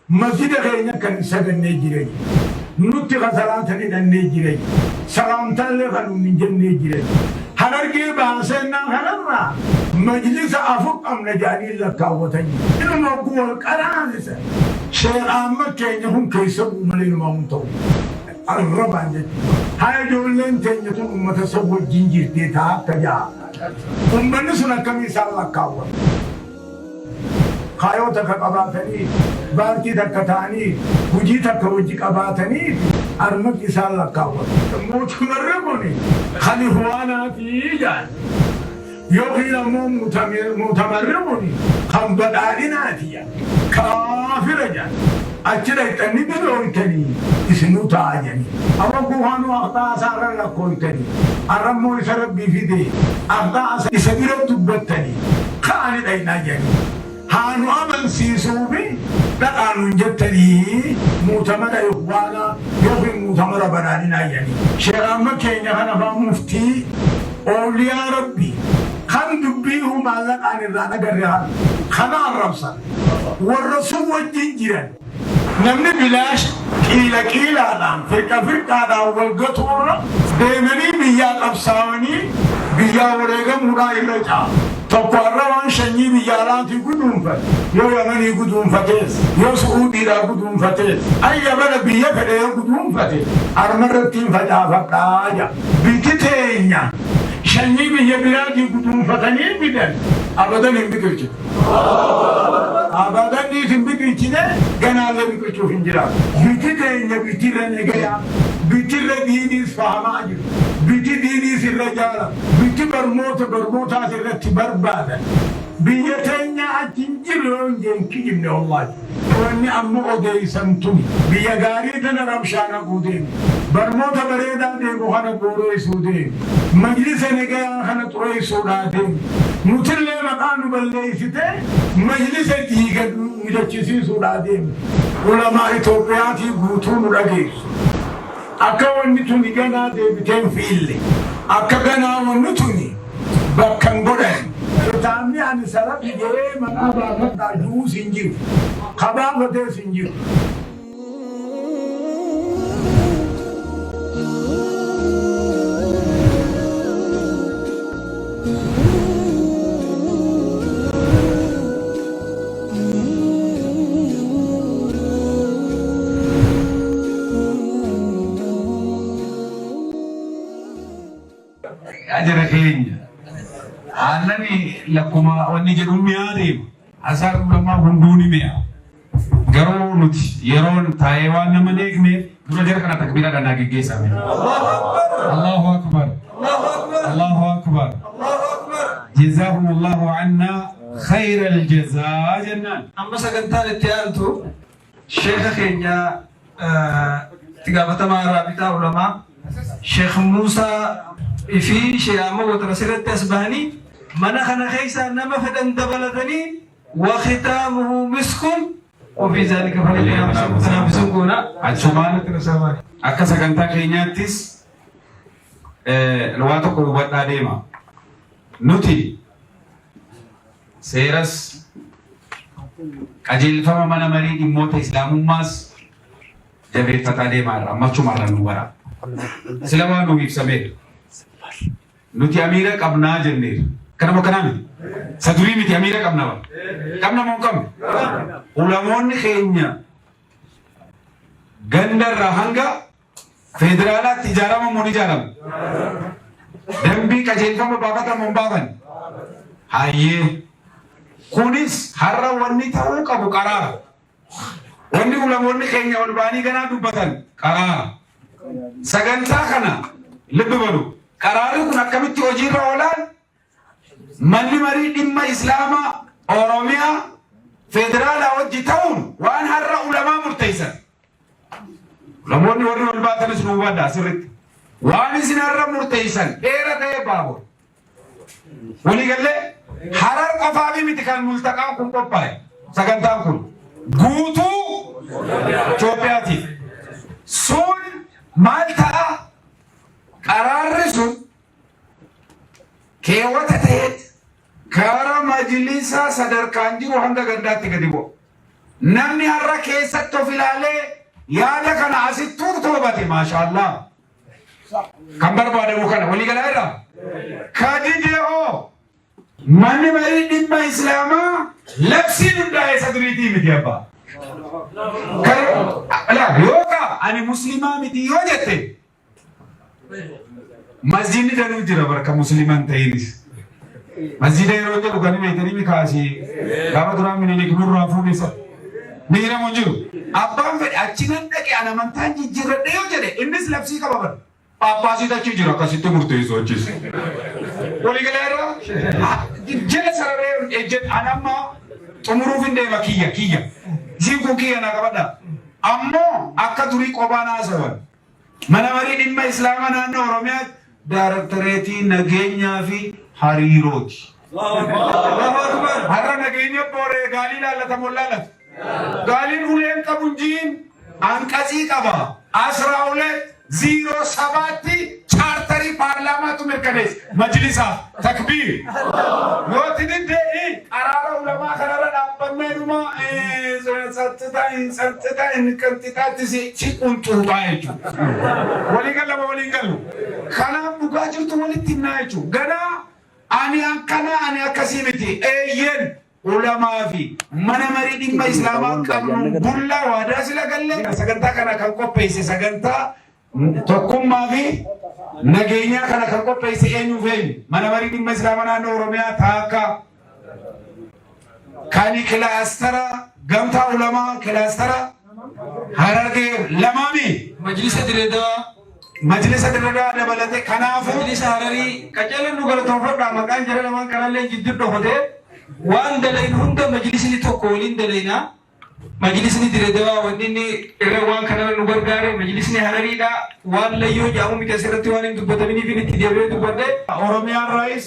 مسجد غيرنا كان سجن نجري نوتي غسلات نجري سلام تلي خلو من جن نجري هنرجع بحسنا هنرا مجلس أفق أم نجاني لك كاوتني إنه نقول كرانس شيء أمك كأنهم كيسبوا من الموتو الربان هاي جولين تنيتون أمة سبوا جنجير ديتا كجا أمة سنا كمي سالك كاوت خايو تكاباتني بارتي تكتاني وجي تكوجي كاباتني أرمك سالك كاوت موت كنربوني خلي هوانا تيجان يوغي لمو متمربوني خم بدالنا تيجان كافر جان أجل تاني بدون تاني اسمه تاجني أما بوهانو أخطاء سارة لكون تاني أرمو يسرب بيفيدي أخطاء يسبيرو تبتني خاني داينا جاني هانو أمن سيسوبي لقانو جتني مؤتمر يخوانا يوفي مؤتمر بنانينا جاني شرام كينيا خنفا مفتي أولياء ربي خان دبيه مالك عن الرانا قريها خنا الربصة والرسول والجنجران نمني بلاش كيلا دام فرقة دام والقطورة ديمني بيا قبساوني بيا ورقة مراي رجع تقرر وان شني بيا لانتي قدوم فت يو يمني قدوم فتيس يو سعودي را قدوم فتيس أي يمن بيا فدي قدوم فتيس أرمرتين فتا فتا بيتينيا شني بيا بلادي قدوم فتني بدن أبدا نبكرش أبدا نبكرش جنا لبي كشوف إنجيلا بيتي بيتي نجيا بيتي ديني فهماجي بيتي ديني سرجالا بيتي برموتا سرتي بربادا بيتي أتنجلون جنكي من الله واني أمو أدي سمتم بيجاري دنا رمشانا قودين برموتا بريدا ديمو خانا قوري سودين مجلس نجيا خانا تروي سودادين نتلي مكانو بلليسته مجلس ديجا مجلسي سودادين علماء إثيوبياتي بوتون رجيس أكون نتوني جنا ديبتين فيلي أكجنا ونتوني بكنغورن تامي عن سلف جري من أبغى تجوز إنجيل خبر بدي إنجيل أجر خيرين أنني لكما ونجدون ميادين أسار لما هندوني ميا غرو نوتي يرون تايوان نمنيكني درجة كنا تكبيرا دانا جيسا الله أكبر الله أكبر جزاهم الله عنا خير الجزاء جنان أما سكنتان التيالتو شيخ خينيا تقابة مع رابطة علماء شيخ موسى في شيء أما وترسلت أسباني من خنا خيسا نما فدن دبلتني وختامه مسك وفي ذلك فليتنافسون كونا أجمعنا أكثر كنتا كينياتيس لواتو كوبات ديما نوتي سيرس أجل فما من مريد موت إسلام ماس جبرت فتا ديما أما شو مرة نورا سلام نوبي سمير نوتي أميرك أبنا جنير كنا مكانين سدوري متي أميرك أبنا كم نموكم علماء خينيا غندر رهانغا فيدرالا تجارة موني جارم دمبي كجيل فما باغتا مباغن هاي كونيس هرّا وني تاو كابو قرار وني علماء خينيا والباني كنا دوبتن قرار سجنتا خنا لببلو قرار كنا كمتي وجيرا أولاد مالي مريد إما إسلاما أوروميا فيدرالا وجيتون وأن هرّا علماء مرتيسا علماء ورنو الباطل اسمه وادا سرت وأن سنرّا مرتيسا إيرا تيه بابو ولي قال لي حرار قفابي متكان ملتقى كم قبائي سجنتا كم غوتو توبياتي سون مالتا قرار سون كيوتا تهت كارا مجلسا صدر كانجي وهنگا غندات كديبو namni har'a keessatti of ilaalee yaada kana asittuu toobate maashaallah kan barbaadamu kana walii galaa irraa kadidee manni marii dhimma islaamaa labsiin hundaa'e isa duriitii miti abbaa yookaan ani muslimaa miti yoo jette masjidni danuu jira barka musliman ta'inis masjida yeroo jedhu kan beekanii mikaasii gaafa duraan minilik nurraa fuudhisa ni hiramu jiru abbaan fedhe achinan dhaqe an amantaan jijjiirradhe yoo jedhe innis labsii qaba bara paappaasii achi jira akkasitti murteessoo achis walii galaa irraa jala sararee ejjet an amma xumuruuf hin deema kiyya isiin kun kiyya na qabadha ammoo akka durii qophaan haasawan mana marii dhimma islaamaa naannoo oromiyaa daaraktareetii nageenyaa fi hariirooti. Har'a nageenya booree gaalii laallatamu laallatu. Gaaliin uleen qabu jiin anqasii qaba. 1207tti chaartarii paarlaamaatu mirkaneessa. Majlisaaf takbiir. Yooti dindee qaraara ulamaa kanarra dhaabbannee dhuma qanxitaatti si qunxuuqaa jechuudha. Walii galama waliin galu. Kanaaf dhugaa jirtu walitti himnaa jechuudha. Ganaa ani akkasii miti eeyyen ulamaa fi mana marii dhimma islaamaa qabnu bullaa waadaa sila galle sagantaa kana kan qopheesse sagantaa tokkummaa fi nageenyaa kana kan qopheesse eenyuuf eenyu mana marii dhimma islaamaa naannoo oromiyaa taakka kan kilaastara gamtaa ulamaa kilaastara harargee lamaami majlisa dirreedaa dabalate kanaafu majlisa hararii qajeelan nu galatoofadha maqaan jara lamaan kanallee jidduu dhokatee waan dalayin hunda majlisni tokko waliin dalayna majlisni dirreedaa wanni inni irra waan kanarra nu gargaare majlisni harariidha waan layyoo jedhamu miti asirratti waan hin dubbataminiif itti deebi'ee dubbadhe oromiyaan raayis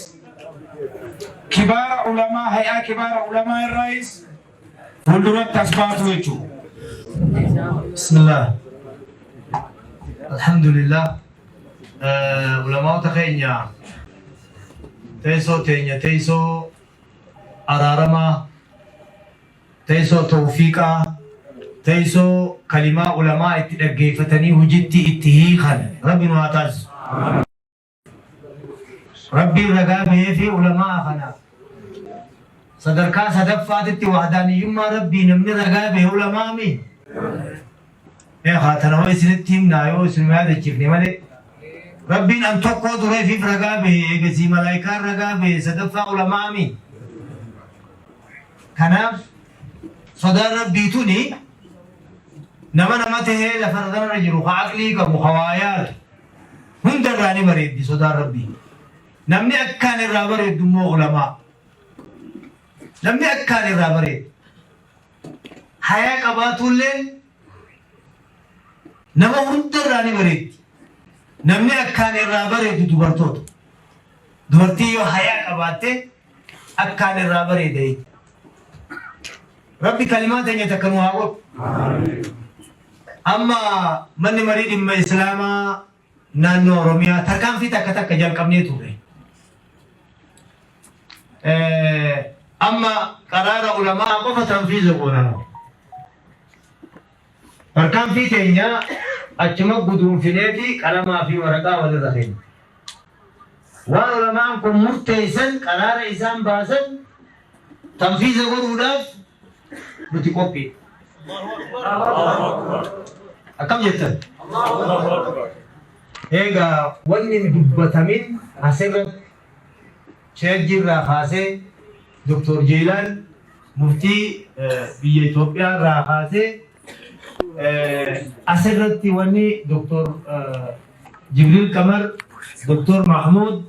kibaara ulamaa hay'aa kibaara ulamaa raayis fuulduratti as baatu jechuudha. Bismillah. Alhamdulillah. Ulama takenya teso ararama teso tawfiqa teso kalima ulama itti dhaggeeffatanii hojiitti itti hiikan rabbi nu ataas rabbi ragaa bahee fi ulama kana sadarkaa sadaffaatitti wahdaaniyyummaa rabbii namni ragaa bahee ulamaa mi خاطر هو يسنتهم نايو يسنو هذا الشيء نمالي ربنا أن تقوى دري في رقابه يجزي ملايكة رقابه صدفة علماء مين كناف صدر ربي توني نما تهي لفردنا رجل عقلي كمخوايات هم دراني بريد دي صدر ربي نمني أكان الرابر دمو علماء نمني أكان الرابر حياة قباتو الليل nama hundarraani bareeddi namni akkaan irraa bareedu dubartii yoo hayaa qabaatte akkaan irraa bareeda rabbi kalimaa teenya takka nu haa godhu amma manni marii dhimma islaamaa naannoo oromiyaa tarkaanfii takka jalqabnee turre amma qaraara ulamaa qofa tanfiiza goonan tarkaanfii teenya achuma guduunfineeti qalamaa fi waraqaa walirra keenya waan ulamaan kun murteessan qaraara isaan baasan tanfiiza godhuudhaaf nuti qophii akkam jettan eegaa wanni dubbatamin asirratti sheejjirraa kaasee Dr. Jeelaan muftii biyya Itoophiyaa irraa kaasee asirratti wanni Dr. Jibril Kamar, Dr. Mahmoud,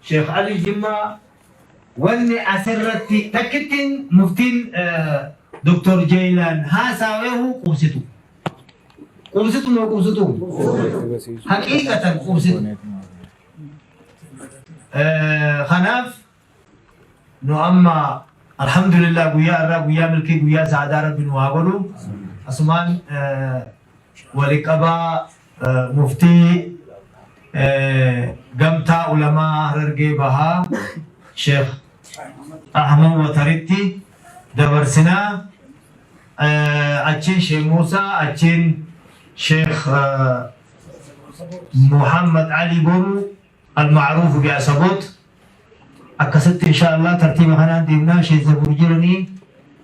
Sheikh Ali Jimma, wanni asirratti takkittiin muftiin Dr. Jeelaan haasaweehu qubsitu. Qubsitu moo qubsitu? Haqiiqatan qubsitu. Kanaaf nu amma alhamdulillah guyyaa irraa guyyaa milkii guyyaa saadaa rabbi nu haa godhu. Asumaan waliqabaa muftii gamtaa ulamaa harargee bahaa Sheikh Ahmad Wataritti dabarsinaa أتشين شيخ موسى أتشين شيخ محمد علي بورو المعروف بعصبوت أكست إن شاء الله ترتيب هنا ديمنا شيخ زبور جرني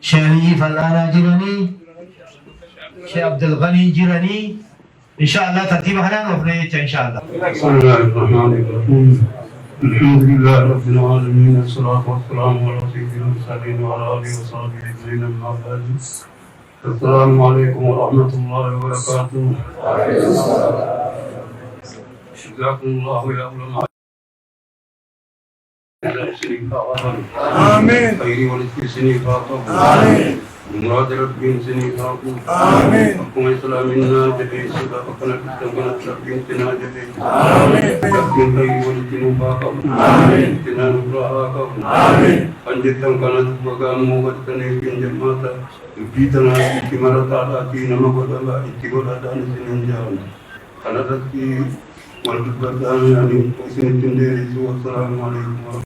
شيخ علي فلانا جرني شيخ عبد الغني جرني إن شاء الله ترتيب هنا نفريت إن شاء الله. بسم الله الرحمن الرحيم. الحمد لله رب العالمين والصلاة والسلام على سيد المرسلين وعلى آله وصحبه أجمعين أما بعد. السلام عليكم ورحمة الله وبركاته. جزاكم الله يا علماء. آمين. خير ورزق سنيفاكم. آمين. مراد ربين سنيفاكم. آمين. حكم إسلامنا جبين سبقنا كتبنا ربين سنا جبين. آمين. ربين خير ورزق نوفاكم. آمين. سنا نفراكم. آمين. Panjatan kana tugamu watane pinjamata bitana kimarata ati namagoda itigoda dan sinanjan kana tati wal badana ni sinin tindere assalamu alaikum